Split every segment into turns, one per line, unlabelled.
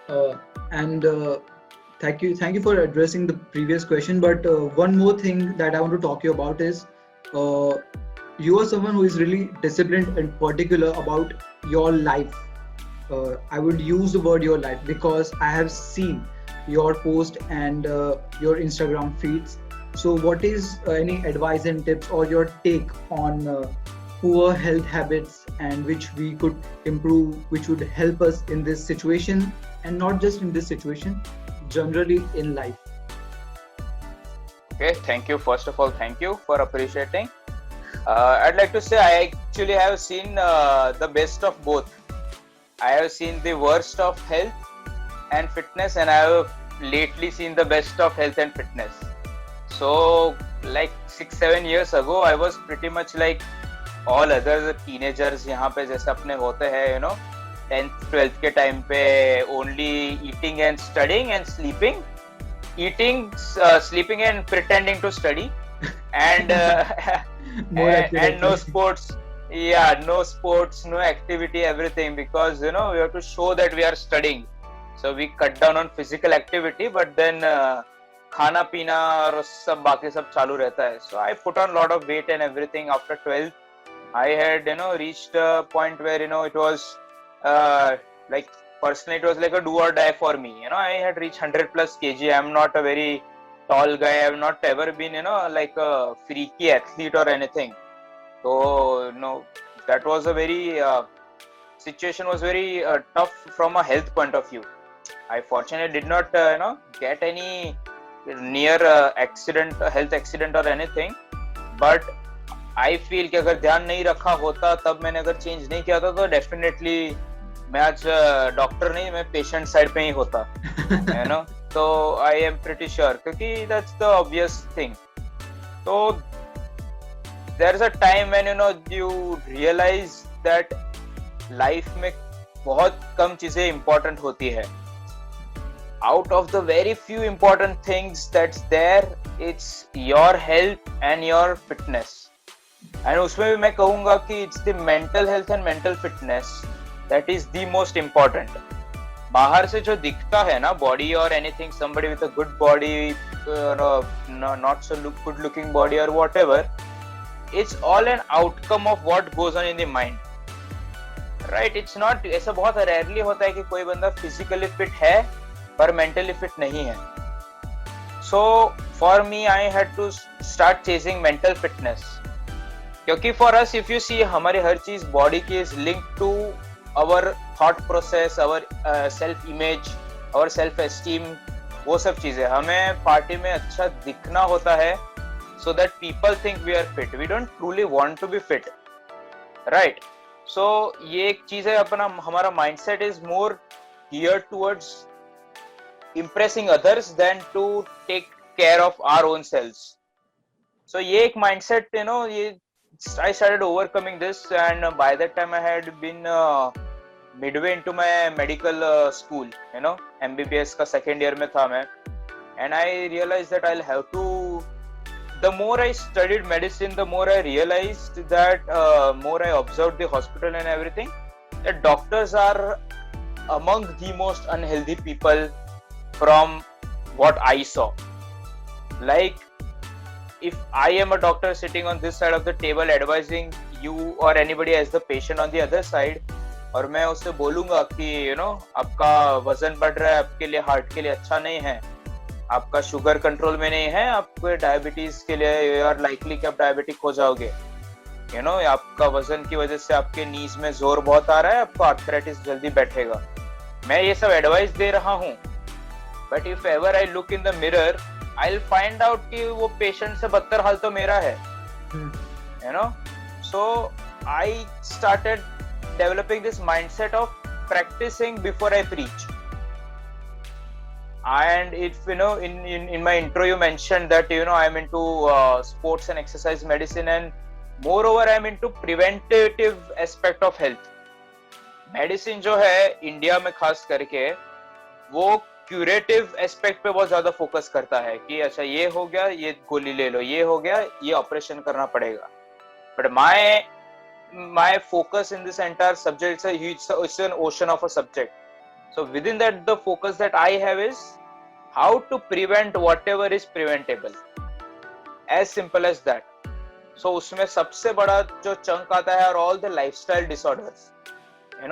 Uh, and thank you for addressing the previous question. But one more thing that I want to talk to you about is uh, you are someone who is really disciplined and particular about your life. I would use the word your life because I have seen your post and your Instagram feeds. So, what is any advice and tips or your take on poor health habits and which we could improve, which would help us in this situation and not just in this situation, generally in life?
Okay, thank you. First of all, thank you for appreciating. I'd like to say I actually have seen the best of both. I have seen the worst of health and fitness, and I have lately seen the best of health and fitness. So, like 6-7 years ago, I was pretty much like all other teenagers यहाँ पे जैसे अपने होते हैं, 10th 12th के time पे only eating and studying and sleeping, sleeping and pretending to study, and
More
and no
accurately.
sports. Yeah, no sports, no activity, everything, because we have to show that we are studying. So we cut down on physical activity, but then खाना पीना और सब बाकी सब चालू रहता है. So I put on lot of weight and everything. After 12th, I had reached a point where it was like personally it was like a do or die for me. I had reached 100 plus kg. I'm not a very tall guy. I've not ever been like a freaky athlete or anything. So that was a very situation was very tough from a health point of view. I fortunately did not get any near accident, health accident or anything, but I feel कि अगर ध्यान नहीं रखा होता, तब मैंने अगर change नहीं किया था, तो डेफिनेटली मैं आज डॉक्टर नहीं, मैं पेशेंट साइड पे ही होता, तो आई एम प्रिटी श्योर, क्योंकि दैट्स द ऑब्वियस थिंग. तो there is a time when you realise that life में बहुत कम चीजें इंपॉर्टेंट होती है. Out of the very few important things that's there, it's your health and your fitness. And उसमें भी मैं कहूंगा कि it's the mental health and mental fitness that is the most important. बाहर से जो दिखता है ना बॉडी और anything, somebody with a good body, not so good looking body or whatever, it's all an outcome of what goes on in the mind, right? It's not, ऐसा बहुत rarely होता है कि कोई बंदा फिजिकली फिट है पर मेंटली फिट नहीं है. So for me I had to start chasing mental fitness, क्योंकि for us if you see हमारी हर चीज बॉडी की is link to our thought process, our self image, our self esteem, वो सब चीजें. हमें पार्टी में अच्छा दिखना होता है so that people think we are fit. We don't truly want to be fit, right? So ये एक चीज है, अपना हमारा mindset is more geared towards impressing others than to take care of our own selves. So ये एक mindset, ये I started overcoming this, and by that time I had been midway into my medical school, MBBS का second year में था मैं, and I realized that I'll have to, the more I studied medicine, the more I realized that more I observed the hospital and everything, that doctors are among the most unhealthy people from what I saw. Like, if I am a doctor sitting on this side of the table advising you or anybody as the patient on the other side, और मैं उससे बोलूंगा कि आपका वजन बढ़ रहा है, आपके लिए हार्ट के लिए अच्छा नहीं है, आपका शुगर कंट्रोल में नहीं है, आपको डायबिटीज के लिए यू आर लाइकली कि आप डायबिटिक हो जाओगे, आपका वजन की वजह से आपके नीज में जोर बहुत आ रहा है, आपको आर्थराइटिस जल्दी बैठेगा. मैं ये सब एडवाइस दे रहा हूँ, but if ever I look in the mirror, I will find out कि वो पेशेंट से बदतर हाल तो मेरा है, so I started developing this mindset of practicing before I preach. And if in my intro you mentioned that I'm into sports and exercise medicine, and moreover I'm into preventative aspect of health. Medicine जो है India में खास करके वो curative aspect पे बहुत ज्यादा focus करता है कि अच्छा ये हो गया, ये गोली ले लो, ये हो गया, ये ऑपरेशन करना पड़ेगा. But my focus in this entire subject, it's an ocean of a subject. So within that, the focus that I have is how to prevent whatever is preventable. As simple as that. So उसमें सबसे बड़ा जो chunk आता है all the lifestyle disorders.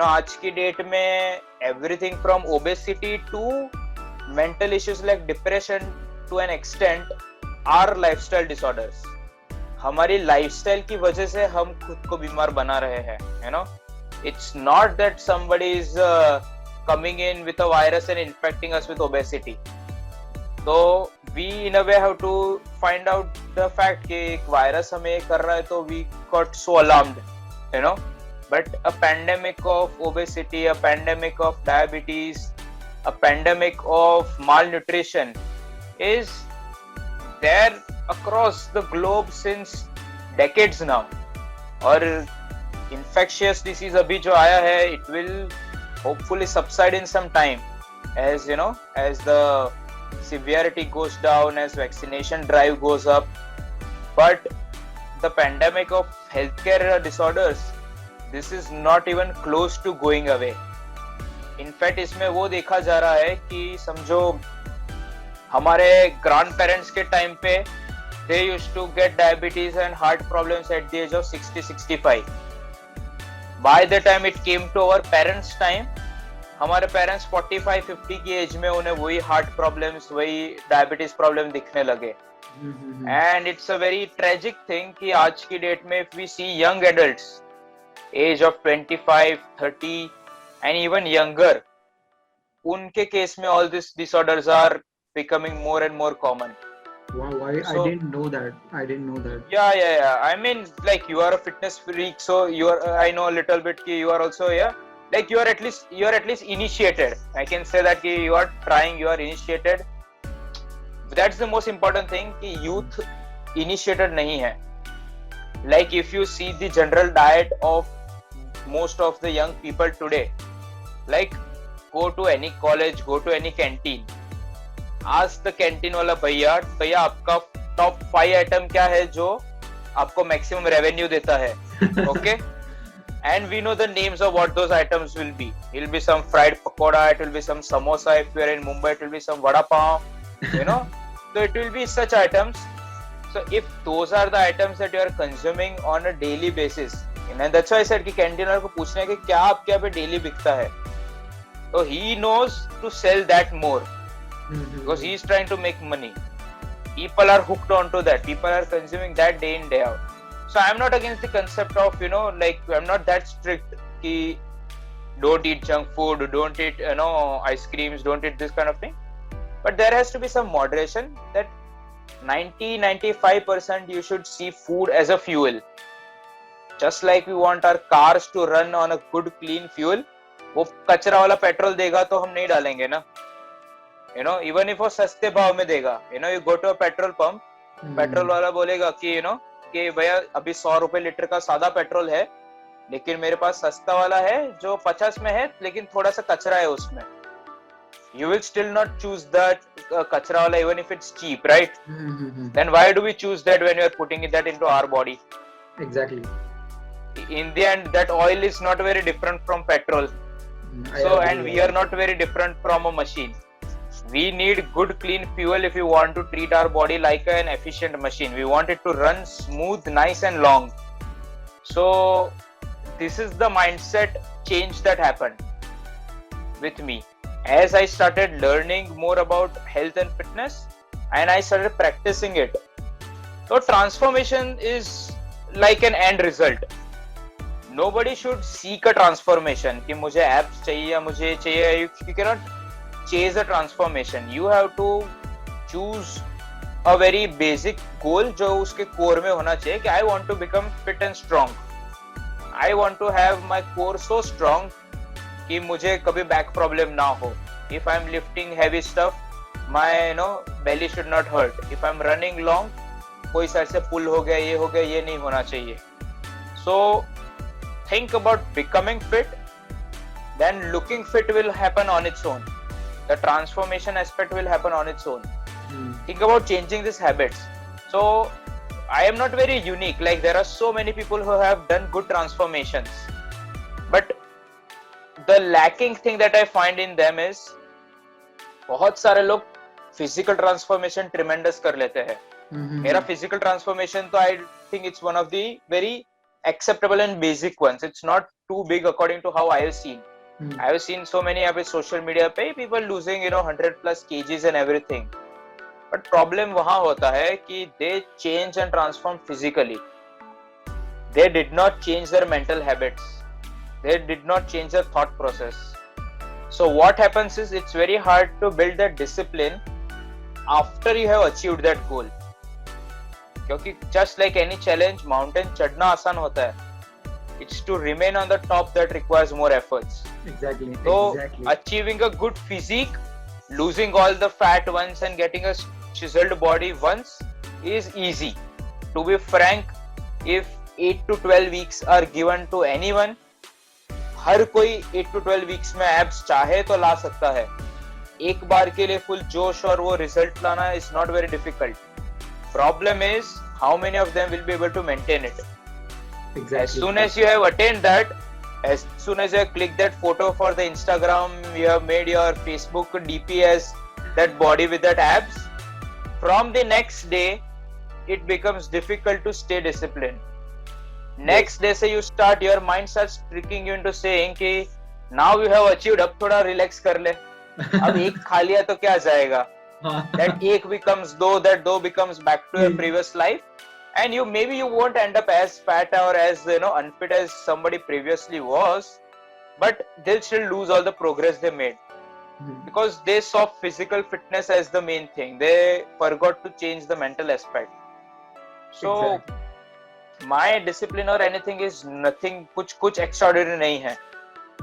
आज की date में everything from obesity to mental issues like depression to an extent are lifestyle disorders. हमारी लाइफस्टाइल की वजह से हम खुद को बीमार बना रहे हैं. It's not that somebody is coming in with a virus and infecting us with obesity. So we in a way have to find out the fact कि एक virus हमें कर रहा है, तो we got so alarmed, But a pandemic of obesity, a pandemic of diabetes, a pandemic of malnutrition is there across the globe since decades now. और infectious disease अभी जो आया है, it will hopefully subside in some time, as as the severity goes down, as vaccination drive goes up. But the pandemic of healthcare disorders, this is not even close to going away. In fact, इसमें वो देखा जा रहा है कि समझो हमारे grandparents के time पे they used to get diabetes and heart problems at the age of 60-65. By the time it came to our parents' time, हमारे पेरेंट्स 45-50 की एज में उन्हें वही हार्ट प्रॉब्लम्स, वही डायबिटीज प्रॉब्लम दिखने लगे. And it's a very tragic thing कि आज की डेट में if we see young adults age of 25-30 and even younger, उनके केस में all this disorders are becoming more and more common.
Wow, I didn't know that.
Yeah. I mean, like, you are a fitness freak, so you are. I know a little bit. Ki you are also, like you are at least initiated. I can say that ki you are trying, you are initiated. That's the most important thing. Ki youth initiated nahi hai. Like if you see the general diet of most of the young people today, like go to any college, go to any canteen. Ask the canteen वाला भैया आपका top 5 item क्या है जो आपको maximum revenue देता है. Okay? And we know the names of what those items will be. It will be some fried pakoda, it will be some samosa. If you are in Mumbai, it will be some vada pav. So it will be such items. So if those are the items that you are consuming on a daily basis, and that's why I said कि canteen को पूछना है कि क्या आपके यहाँ पे daily बिकता है. So he knows to sell that more. Because he is trying to make money. People are hooked onto that. People are consuming that day in, day out. So I am not against the concept of, like, I'm not that strict ki don't eat junk food, don't eat, ice creams, don't eat this kind of thing. But there has to be some moderation that 90-95% you should see food as a fuel. Just like we want our cars to run on a good clean fuel, वो कचरा वाला petrol देगा तो हम नहीं डालेंगे ना. Even if वो सस्ते भाव में देगा, you go to a petrol pump, petrol वाला बोलेगा कि कि भैया अभी 100 रुपए लीटर का सादा पेट्रोल है, लेकिन मेरे पास सस्ता वाला है जो 50 में है, लेकिन थोड़ा सा कचरा है उसमें. You will still not choose that कचरा वाला even if it's cheap, right? Then why do we choose that when we are putting that into our body?
Exactly.
In the end, that oil is not very different from petrol. And we are not very different from a machine. We need good clean fuel if you want to treat our body like an efficient machine. We want it to run smooth, nice and long. So this is the mindset change that happened with me. As I started learning more about health and fitness and I started practicing it. So transformation is like an end result. Nobody should seek a transformation कि मुझे apps चाहिए या मुझे चाहिए. You cannot chase a transformation. You have to choose a very basic goal जो उसके core में होना चाहिए कि I want to become fit and strong. I want to have my core so strong कि मुझे कभी back problem ना हो. If I'm lifting heavy stuff, my belly should not hurt. If I'm running long, कोई side से pull हो गया, ये नहीं होना चाहिए. So think about becoming fit, then looking fit will happen on its own. The transformation aspect will happen on its own. Think about changing these habits. So I am not very unique. Like there are so many people who have done good transformations. But the lacking thing that I find in them is बहुत सारे लोग physical transformation tremendous कर लेते हैं. मेरा physical transformation तो I think it's one of the very acceptable and basic ones. It's not too big according to how I have seen. I have seen so many of social media पे people losing 100 plus kgs and everything. But problem वहाँ होता है कि they change and transform physically. They did not change their mental habits. They did not change their thought process. So what happens is it's very hard to build that discipline after you have achieved that goal. क्योंकि just like any challenge, mountain चढ़ना आसान होता है. It's to remain on the top that requires more efforts.
Exactly.
So
exactly.
achieving a good physique, losing all the fat once and getting a chiseled body once is easy. To be frank, if 8 to 12 weeks are given to anyone, हर कोई 8 to 12 weeks में abs चाहे तो ला सकता है. एक बार के लिए full जोश और वो result लाना is not very difficult. Problem is how many of them will be able to maintain it.
Exactly.
As soon as you have attained that, as soon as you have clicked that photo for the Instagram, you have made your Facebook DP as that body with that abs, from the next day, it becomes difficult to stay disciplined. Next day से you start, your mind starts tricking you into saying कि now you have achieved, अब थोड़ा relax कर ले. अब एक खा लिया तो क्या जाएगा? That एक becomes दो, that दो becomes back to your previous life. And you maybe you won't end up as fat or as unfit as somebody previously was, but they'll still lose all the progress they made because they saw physical fitness as the main thing. They forgot to change the mental aspect. So my discipline or anything is nothing, कुछ extraordinary नहीं है.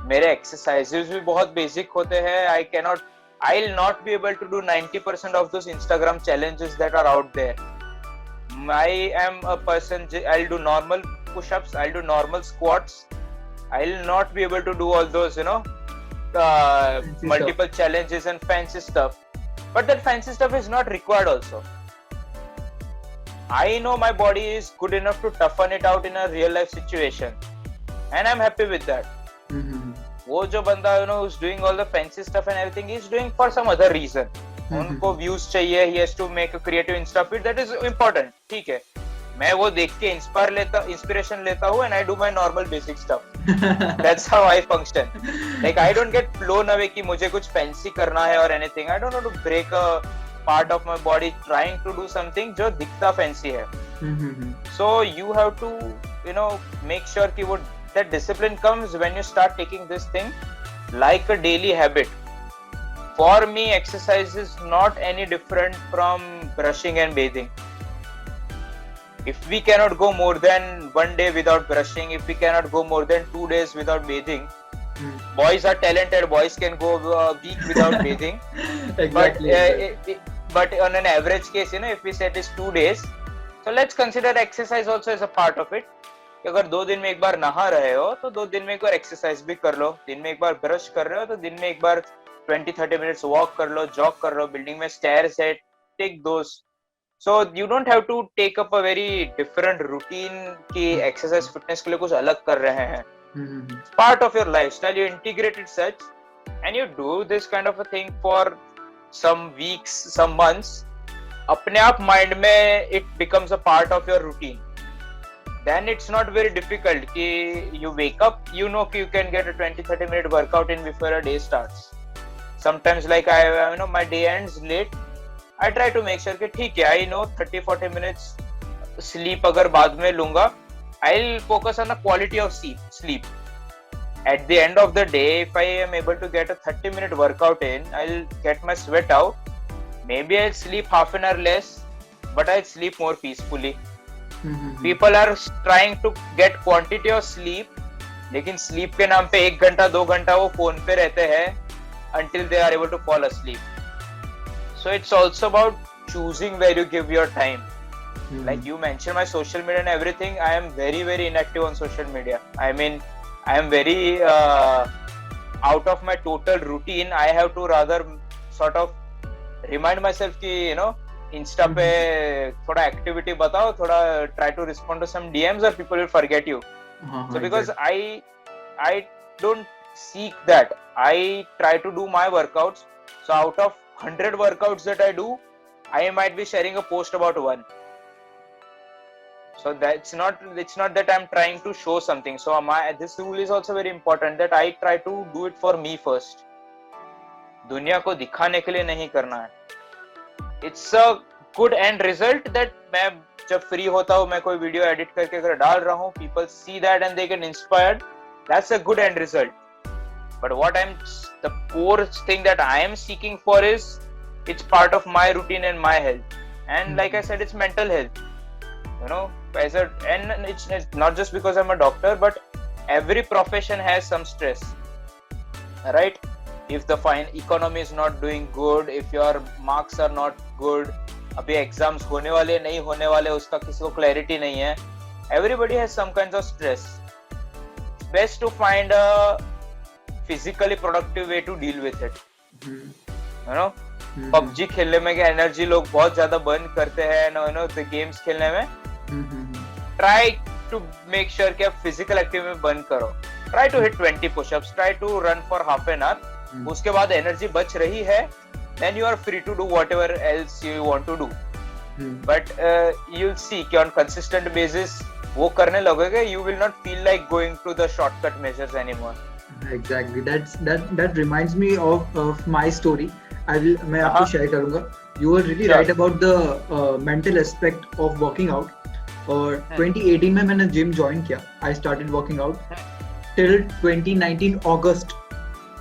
मेरे exercises भी बहुत basic होते हैं. I'll not be able to do 90% of those Instagram challenges that are out there. I am a person, I'll do normal push-ups, I'll do normal squats. I'll not be able to do all those, multiple challenges and fancy stuff. But that fancy stuff is not required also. I know my body is good enough to toughen it out in a real life situation. And I'm happy with that. वो जो बंदा, who's doing all the fancy stuff and everything, he's doing for some other reason. उनको views चाहिए, he has to make a creative Insta feed, that is important. ठीक है, मैं वो देख के inspiration लेता हूँ and I do my normal basic stuff. That's how I function. Like I don't get blown away कि मुझे कुछ fancy करना है or anything. I don't want to break a part of my body trying to do something जो दिखता fancy है. So you have to, make sure कि वो that discipline comes when you start taking this thing like a daily habit. For me, exercise is not any different from brushing and bathing. If we cannot go more than 1 day without brushing, if we cannot go more than 2 days without bathing, boys are talented, boys can go a week without bathing.
Exactly.
But on an average case, if we set is 2 days, so let's consider exercise also as a part of it. कि अगर 2 दिन में एक बार नहा रहे हो तो 2 दिन में एक बार एक्सरसाइज भी कर लो. दिन में एक बार ब्रश कर रहे हो तो दिन में एक बार 20-30 minutes walk कर लो, jog कर लो. बिल्डिंग में stairs है, take those. So you don't have to take up a very different routine कि exercise fitness के लिए कुछ अलग कर रहे हैं. It's part of your lifestyle. You integrate it such and you do this kind of a thing for some weeks, some months. अपने आप mind में it becomes a part of your routine. Then it's not very difficult कि you wake up, you can get a 20-30 minute workout in before a day starts. Sometimes like my day ends late, I try to make sure कि ठीक है, I know 30-40 minutes sleep अगर बाद में लूंगा, I'll focus on the quality of sleep. At the end of the day, if I am able to get a 30-minute workout in, I'll get my sweat out. Maybe I'll sleep half an hour less, but I'll sleep more peacefully. People are trying to get quantity of sleep, लेकिन sleep के नाम पे 1 घंटा 2 घंटा वो phone पे रहते हैं until they are able to fall asleep. So it's also about choosing where you give your time. Like you mentioned my social media and everything, I am very, very inactive on social media. I mean, I am very out of my total routine. I have to rather sort of remind myself कि Insta पे थोड़ा activity बताओ, थोड़ा try to respond to some DMs or people will forget you. So because I don't seek that. I try to do my workouts. So out of 100 workouts that I do, I might be sharing a post about one. So it's not that I'm trying to show something. So this rule is also very important, that I try to do it for me first. दुनिया को दिखाने के लिए नहीं करना है. It's a good end result that मैं जब फ्री होता हूँ मैं कोई वीडियो एडिट करके अगर डाल रहा हूँ, people see that and they get inspired. That's a good end result. But the core thing that I am seeking for is, it's part of my routine and my health. And like I said, it's mental health. You know, and it's not just because I'm a doctor, but every profession has some stress, right? If the economy is not doing good, if your marks are not good, अभी exams होने वाले नहीं होने वाले उसका किसी को clarity नहीं है. Everybody has some kinds of stress. It's best to find a physically productive way to deal with it. You know, PUBG खेलने में एनर्जी लोग बहुत ज्यादा बर्न करते हैं, you know, the games खेलने में. Try to make sure कि आप physical activity में बर्न करो. Try to hit 20 push-ups. Try to run for half an hour. उसके बाद एनर्जी बच रही है, then you are free to do whatever else you want to do. But you'll see कि on consistent basis वो करने लगोगे, you will not feel like going to the shortcut measures anymore.
Exactly. That reminds me of my story. मैं आपको share करूंगा. You were really right about the mental aspect of working out. और 2018 में मैंने gym join किया. I started working out till 2019 August.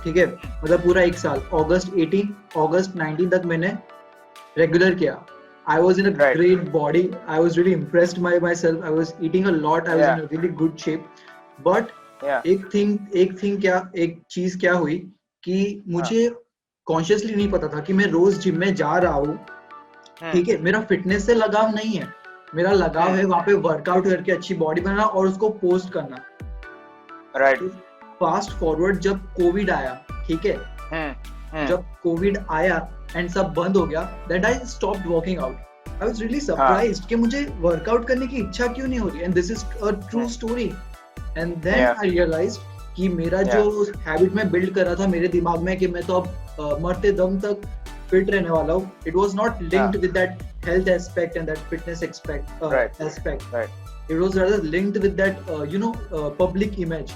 ठीक है, मतलब पूरा एक साल. August 18, August 19 तक मैंने रेगुलर किया. I was in a great body. I was really impressed by myself. I was eating a lot. I was in a really good shape. But एक चीज क्या हुई कि मुझे कॉन्शियसली नहीं पता था कि मैं रोज जिम में जा रहा हूँ. ठीक है, मेरा फिटनेस से लगाव नहीं है. मेरा लगाव है वहाँ पे वर्कआउट करके अच्छी बॉडी बनाना और उसको पोस्ट करना.
राइट.
फास्ट फॉरवर्ड जब कोविड आया, ठीक है, जब कोविड आया एंड सब बंद हो गया, that I stopped working out. I was really surprised कि मुझे वर्कआउट करने की इच्छा क्यों नहीं हो रही. And this is a true story. And then I realised कि मेरा जो हैबिट मैं बिल्ड कर रहा था मेरे दिमाग में कि मैं तो अब मरते दम तक फिट रहने वाला हूँ, it was not linked with that health aspect and that fitness aspect. It was rather linked with that public image.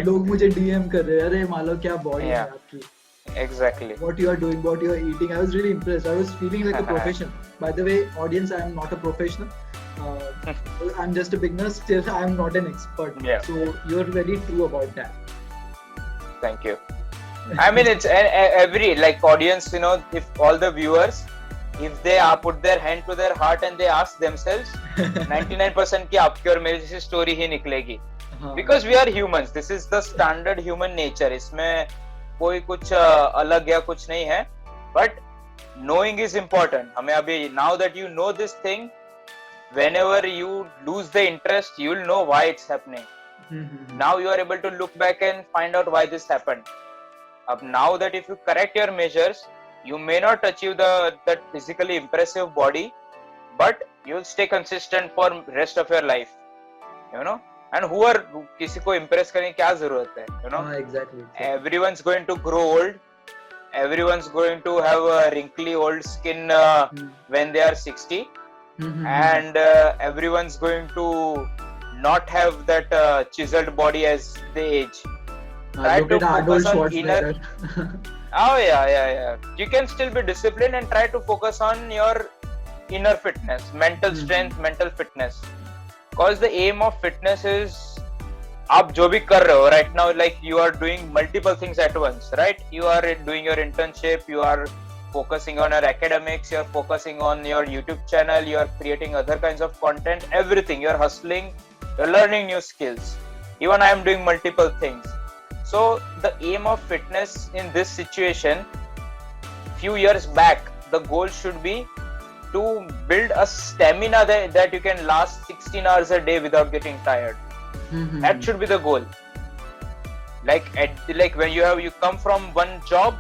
लोग मुझे DM कर रहे हैं, अरे मालो क्या बॉडी है आपकी.
Exactly.
What you are doing, what you are eating. I was really impressed. I was feeling like a professional. By the way, audience, I am not a professional. I'm just a beginner. Still, I am not an expert. So you're very true about that.
Thank you. I mean, it's every audience. You know, if all the viewers, if they put their hand to their heart and they ask themselves, 99% की आपकी और मेरी जैसी story ही निकलेगी. Because we are humans. This is the standard human nature. इसमें कोई कुछ अलग या कुछ नहीं है. But knowing is important. हमें अभी now that you know this thing, whenever you lose the interest, you will know why it's happening. Now you are able to look back and find out why this happened. Now that if you correct your measures, you may not achieve that physically impressive body, but you'll stay consistent for rest of your life. You know, and किसी को impress करने की क्या जरूरत है? You know,
exactly.
Everyone's going to grow old. Everyone's going to have a wrinkly old skin when they are 60, and everyone's going to not have that chiseled body as they age. Try to focus on inner. Oh yeah. You can still be disciplined and try to focus on your inner fitness, mental strength, mental fitness. Because the aim of fitness is, आप जो भी कर रहे हो right now, like you are doing multiple things at once, right? You are doing your internship, you are focusing on your academics, you are focusing on your YouTube channel, you are creating other kinds of content, everything. You are hustling, you are learning new skills. Even I am doing multiple things. So the aim of fitness in this situation, few years back, the goal should be to build a stamina that you can last 16 hours a day without getting tired. That should be the goal. Like when you come from one job,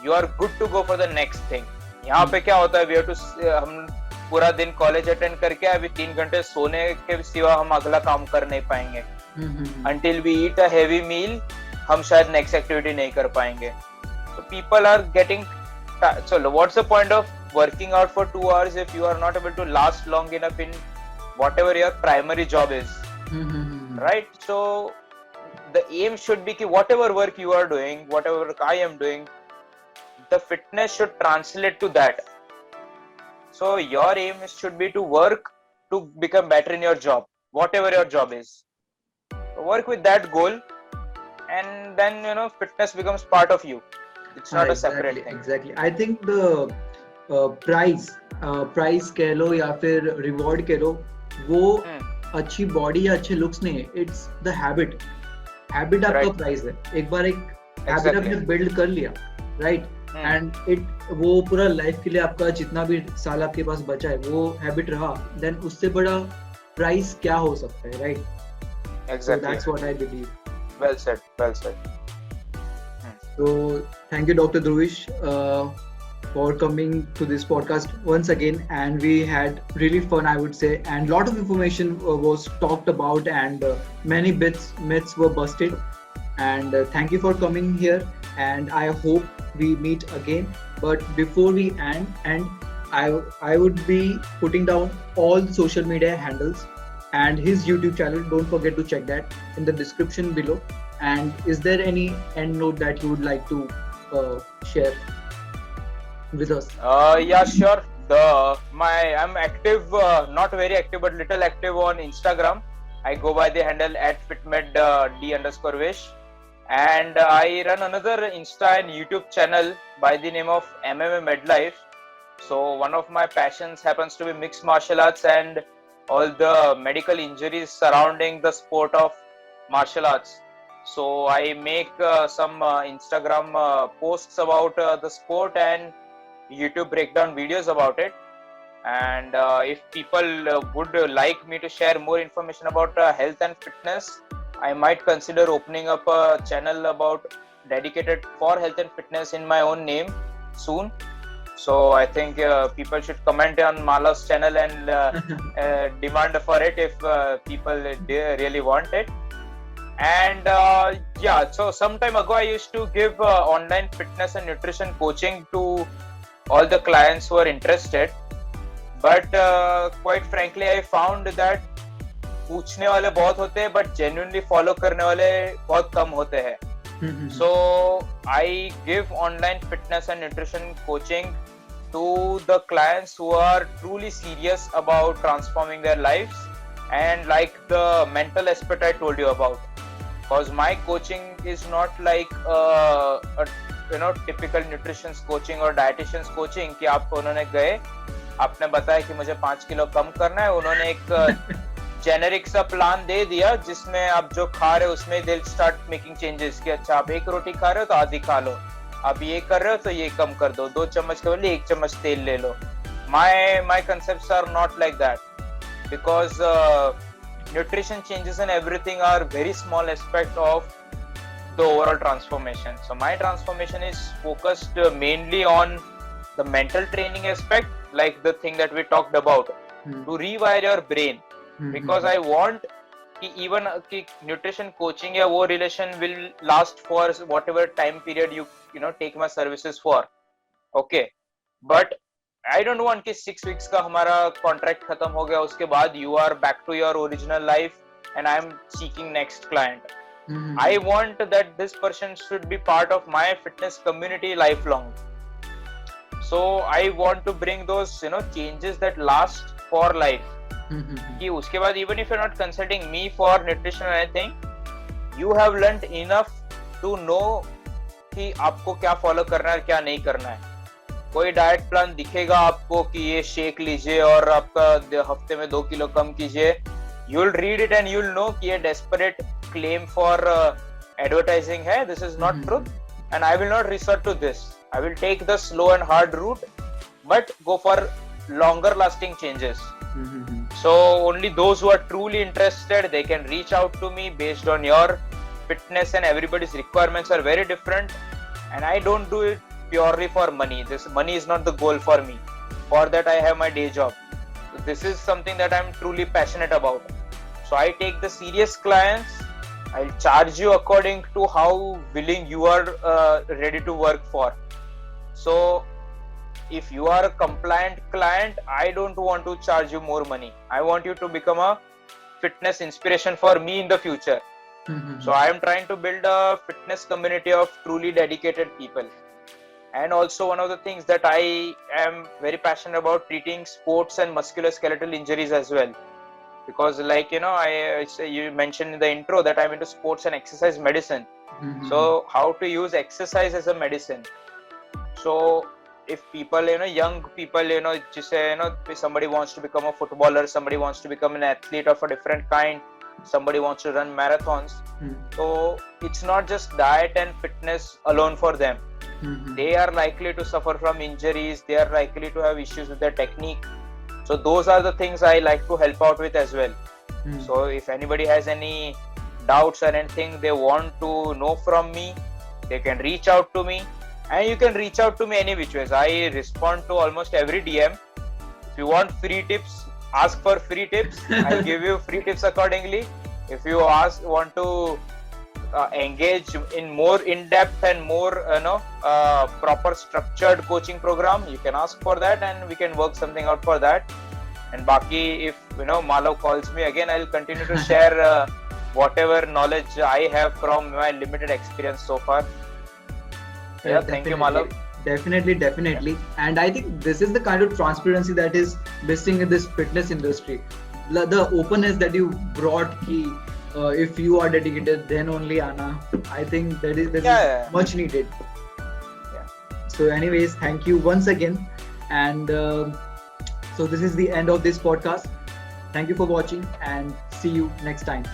you are good to go for the next thing. यहाँ पे क्या होता है, we have to हम पूरा दिन college attend करके अभी 3 घंटे सोने के सिवा हम अगला काम कर नहीं पाएंगे. Until we eat a heavy meal, हम शायद नेक्स्ट एक्टिविटी नहीं कर पाएंगे. So people are getting so what's the point of working out for 2 hours if you are not able to last long enough in whatever your primary job is, right? So the aim should be ki whatever work you are doing, whatever work I am doing, the fitness should translate to that. So your aim should be to work to become better in your job, whatever your job is. Work with that goal, and then fitness becomes part of you. It's not a separate thing.
Exactly. I think the price कह लो या फिर reward कह लो, वो अच्छी body या अच्छे looks नहीं है. It's the habit आपका price है. एक बार एक habit आपने build कर लिया, right? And वो पूरा life के लिए आपका जितना भी साल आपके पास बचा है वो habit रहा, then उससे बड़ा price क्या हो सकता है, right?
Exactly.
So that's what I believe.
Well said.
So thank you, Dr. Dhruvish, for coming to this podcast once again, and we had really fun, I would say, and lot of information was talked about, and many myths were busted. And thank you for coming here, and I hope we meet again. But before we end, I would be putting down all the social media handles and his YouTube channel. Don't forget to check that in the description below. And is there any end note that you would like to share with us?
Yeah, sure. I'm active, not very active, but little active on Instagram. I go by the handle @fitmed_d_vish, and I run another Insta and YouTube channel by the name of MMA Medlife. So one of my passions happens to be mixed martial arts and all the medical injuries surrounding the sport of martial arts. So I make some Instagram posts about the sport and YouTube breakdown videos about it. And if people would like me to share more information about health and fitness, I might consider opening up a channel about dedicated for health and fitness in my own name soon. So I think people should comment on Mala's channel and demand for it if people really want it. And so some time ago I used to give online fitness and nutrition coaching to all the clients who are interested, but quite frankly I found that पूछने वाले बहुत होते हैं but genuinely follow करने वाले बहुत कम होते हैं. So I give online fitness and nutrition coaching to the clients who are truly serious about transforming their lives and like the mental aspect I told you about. Because my coaching is not like a typical nutrition's coaching or dietitian's coaching कि आप उन्होंने गए, आपने बताया कि मुझे 5 kilo कम करना है, उन्होंने एक जेनेरिक सा प्लान दे दिया जिसमें आप जो खा रहे हो उसमें they'll start making changes कि अच्छा आप 1 रोटी खा रहे हो तो आधी खा लो, आप ये कर रहे हो तो ये कम कर दो, 2 चम्मच के बदले 1 चम्मच तेल ले लो. My concepts are not like that, because nutrition changes and everything are very small aspect of the overall transformation. So my transformation is focused mainly on the mental training aspect, like the thing that we talked about, to rewire your brain. Because I want कि even कि nutrition coaching या वो relation will last for whatever time period you take my services for. Okay, but I don't want कि 6 weeks का हमारा contract खत्म हो गया उसके बाद you are back to your original life and I am seeking next client. I want that this person should be part of my fitness community lifelong. So I want to bring those changes that last for life. कि उसके बाद even if you're not consulting me for nutrition or anything, you have learned enough to know कि आपको क्या follow करना है क्या नहीं करना है. कोई डाइट प्लान दिखेगा आपको कि ये शेक लीजिए और आपका हफ्ते में 2 किलो कम कीजिए, you will read it and you will know कि ये desperate claim for advertising है, this is not truth, and I will not resort to this. I will take the slow and hard route but go for longer lasting changes. So only those who are truly interested, they can reach out to me based on your fitness, and everybody's requirements are very different, and I don't do it purely for money. This money is not the goal for me. For that I have my day job. So this is something that I'm truly passionate about. So I take the serious clients I'll charge you according to how willing you are ready to work for. So if you are a compliant client, I don't want to charge you more money. I want you to become a fitness inspiration for me in the future. So I am trying to build a fitness community of truly dedicated people. And also one of the things that I am very passionate about, treating sports and musculoskeletal injuries as well. Because like, you know, you mentioned in the intro that I'm into sports and exercise medicine. So how to use exercise as a medicine. So if people, you know, young people, you know, just say, you know, somebody wants to become a footballer, somebody wants to become an athlete of a different kind, somebody wants to run marathons. So it's not just diet and fitness alone for them. They are likely to suffer from injuries. They are likely to have issues with their technique. So those are the things I like to help out with as well. So if anybody has any doubts or anything they want to know from me, they can reach out to me. And you can reach out to me any which ways. I respond to almost every DM. If you want free tips, ask for free tips. I'll give you free tips accordingly. If you want to engage in more in-depth and more proper structured coaching program, you can ask for that and we can work something out for that. And Baki, if you know Malav calls me again, I'll continue to share whatever knowledge I have from my limited experience so far. Yeah, thank you, Malav.
Definitely. And I think this is the kind of transparency that is missing in this fitness industry. The openness that you brought, if you are dedicated, then only Anna. I think that is much needed.
Yeah.
So anyways, thank you once again. And so this is the end of this podcast. Thank you for watching and see you next time.